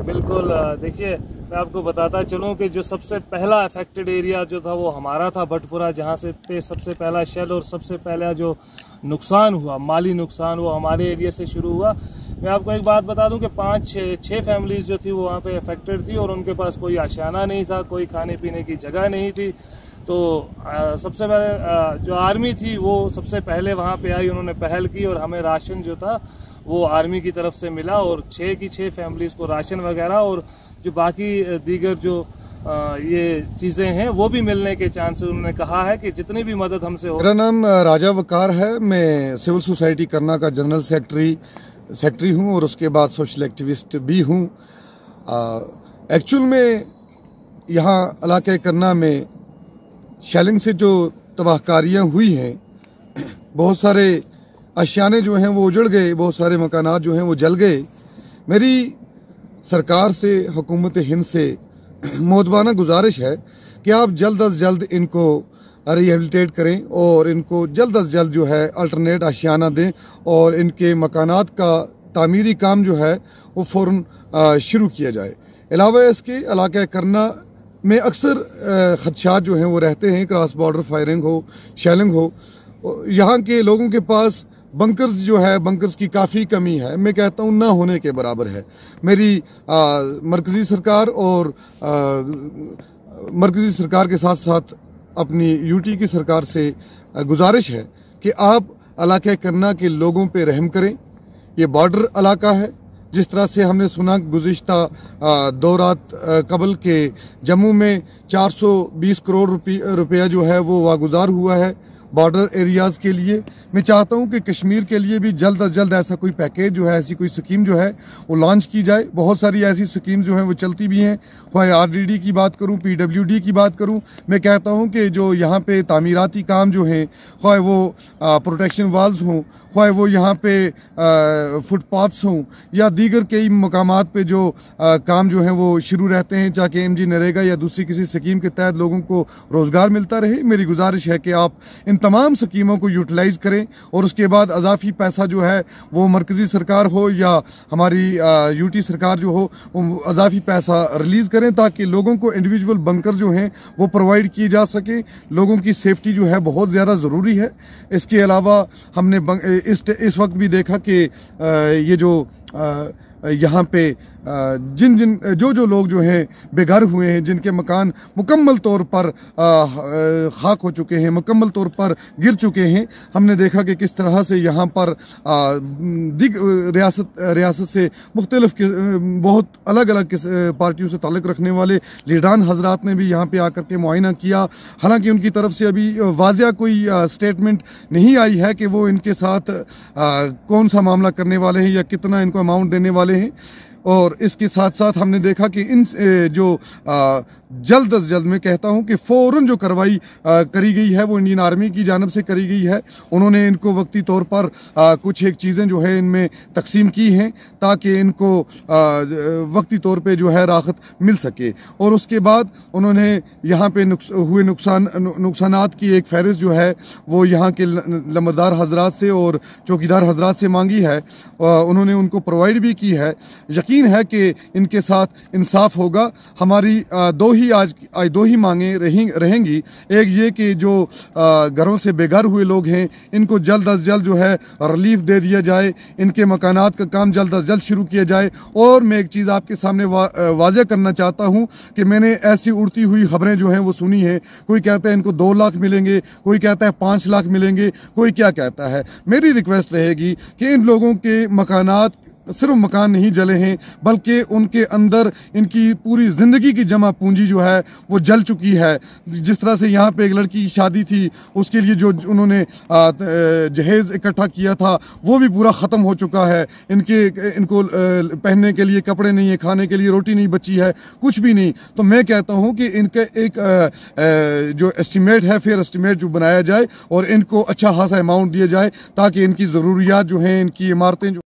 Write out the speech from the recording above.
बिल्कुल। देखिए, मैं आपको बताता चलूं कि जो सबसे पहला अफेक्टेड एरिया जो था वो हमारा था, भटपुरा, जहां से पे सबसे पहला शेल और सबसे पहला जो नुकसान हुआ, माली नुकसान, वो हमारे एरिया से शुरू हुआ। मैं आपको एक बात बता दूं कि 5-6 फैमिलीज जो थी वो वहाँ पे अफेक्टेड थी और उनके पास कोई आशियाना नहीं था, कोई खाने पीने की जगह नहीं थी। तो सबसे पहले जो आर्मी थी वो सबसे पहले वहाँ पे आई, उन्होंने पहल की और हमें राशन जो था वो आर्मी की तरफ से मिला और 6 की 6 फैमिलीज को राशन वगैरह और जो बाकी दीगर जो ये चीज़ें हैं वो भी मिलने के चांसेस, उन्होंने कहा है कि जितनी भी मदद हमसे हो। मेरा नाम राजा वकार है, मैं सिविल सोसाइटी करना का जनरल सेक्रेटरी हूँ और उसके बाद सोशल एक्टिविस्ट भी हूँ। एक्चुअल में यहाँ इलाके करना में शेलिंग से जो तबाहकारियाँ हुई हैं, बहुत सारे आशियाने जो हैं वो उजड़ गए, बहुत सारे मकानात जो हैं वो जल गए। मेरी सरकार से, हुकूमत हिंद से मोदबाना गुजारिश है कि आप जल्द अज जल्द इनको रिहेबिलिटेट करें और इनको जल्द अज जल्द जो है अल्टरनेट आशियाना दें और इनके मकानात का तामीरी काम जो है वो फ़ौरन शुरू किया जाए। अलावा इसके इलाका करना में अक्सर खदशात जो हैं वो रहते हैं, क्रॉस बॉर्डर फायरिंग हो, शेलिंग हो। यहाँ के लोगों के पास बंकर्स जो है, बंकर्स की काफ़ी कमी है, मैं कहता हूँ ना होने के बराबर है। मेरी मरकज़ी सरकार और मरकज़ी सरकार के साथ साथ अपनी यूटी की सरकार से गुजारिश है कि आप इलाके करना के लोगों पे रहम करें। ये बॉर्डर इलाका है, जिस तरह से हमने सुना गुज़िश्ता 2 रात कबल के जम्मू में 420 करोड़ रुपया जो है वो वागुजार हुआ है बॉर्डर एरियाज़ के लिए। मैं चाहता हूं कि कश्मीर के लिए भी जल्द अज जल्द ऐसा कोई पैकेज जो है, ऐसी कोई स्कीम जो है वो लॉन्च की जाए। बहुत सारी ऐसी स्कीम जो है वो चलती भी हैं, चाहे आरडीडी की बात करूं, पीडब्ल्यूडी की बात करूं। मैं कहता हूं कि जो यहाँ पे तामीराती काम जो हैं, चाहे वो प्रोटेक्शन वाल्स हों, चाहे वो यहाँ पे फुटपाथ्स हों या दीगर कई मकामात पे जो काम जो है वो शुरू रहते हैं, चाहे एमजी नरेगा या दूसरी किसी स्कीम के तहत लोगों को रोज़गार मिलता रहे। मेरी गुजारिश है कि आप इन तमाम स्कीमों को यूटिलाइज करें और उसके बाद अजाफी पैसा जो है वो मरकज़ी सरकार हो या हमारी यूटी सरकार जो हो, वो अजाफी पैसा रिलीज़ करें ताकि लोगों को इंडिविजुअल बंकर जो हैं वो प्रोवाइड किए जा सके। लोगों की सेफ्टी जो है बहुत ज़्यादा ज़रूरी है। इसके अलावा हमने इस वक्त भी देखा कि ये जो यहाँ पे जो लोग जो हैं बेघर हुए हैं, जिनके मकान मुकम्मल तौर पर खाक हो चुके हैं, मुकम्मल तौर पर गिर चुके हैं, हमने देखा कि किस तरह से यहाँ पर रियासत से मुख्तलिफ बहुत अलग अलग पार्टियों से ताल्लुक़ रखने वाले लीडरान हजरात ने भी यहाँ पे आकर के मुआयना किया। हालांकि उनकी तरफ से अभी वाज़िया कोई स्टेटमेंट नहीं आई है कि वो इनके साथ कौन सा मामला करने वाले हैं या कितना इनको अमाउंट देने वाले हैं। और इसके साथ साथ हमने देखा कि इन जो जल्द अज जल्द मैं कहता हूं कि फ़ौरन जो कार्रवाई करी गई है वो इंडियन आर्मी की जानब से करी गई है। उन्होंने इनको वक्ती तौर पर कुछ एक चीज़ें जो है इनमें तकसीम की हैं ताकि इनको वक्ती तौर पे जो है राहत मिल सके। और उसके बाद उन्होंने यहाँ पे हुए नुकसानात की एक फहरिस्त जो है वो यहाँ के लंबरदार हजरात से और चौकीदार हजरात से मांगी है। उन्होंने उनको प्रोवाइड भी की है। यकीन है कि इनके साथ इंसाफ होगा। हमारी आज दो ही मांगे रहेंगी। एक ये कि जो घरों से बेघर हुए लोग हैं इनको जल्द अज जल्द जो है रिलीफ दे दिया जाए, इनके मकानात का काम जल्द अज जल्द शुरू किया जाए। और मैं एक चीज़ आपके सामने वाज़ेह करना चाहता हूँ कि मैंने ऐसी उड़ती हुई खबरें जो हैं वो सुनी हैं। कोई कहता है इनको 2 लाख मिलेंगे, कोई कहता है 5 लाख मिलेंगे, कोई क्या कहता है। मेरी रिक्वेस्ट रहेगी कि इन लोगों के मकानात, सिर्फ मकान नहीं जले हैं बल्कि उनके अंदर इनकी पूरी ज़िंदगी की जमा पूंजी जो है वो जल चुकी है। जिस तरह से यहाँ पे एक लड़की की शादी थी, उसके लिए जो उन्होंने जहेज़ इकट्ठा किया था वो भी पूरा ख़त्म हो चुका है। इनको पहनने के लिए कपड़े नहीं है, खाने के लिए रोटी नहीं बची है, कुछ भी नहीं। तो मैं कहता हूँ कि इनका एक जो एस्टिमेट है, फेयर एस्टिमेट जो बनाया जाए और इनको अच्छा खासा अमाउंट दिया जाए ताकि इनकी ज़रूरियात जो हैं, इनकी इमारतें जो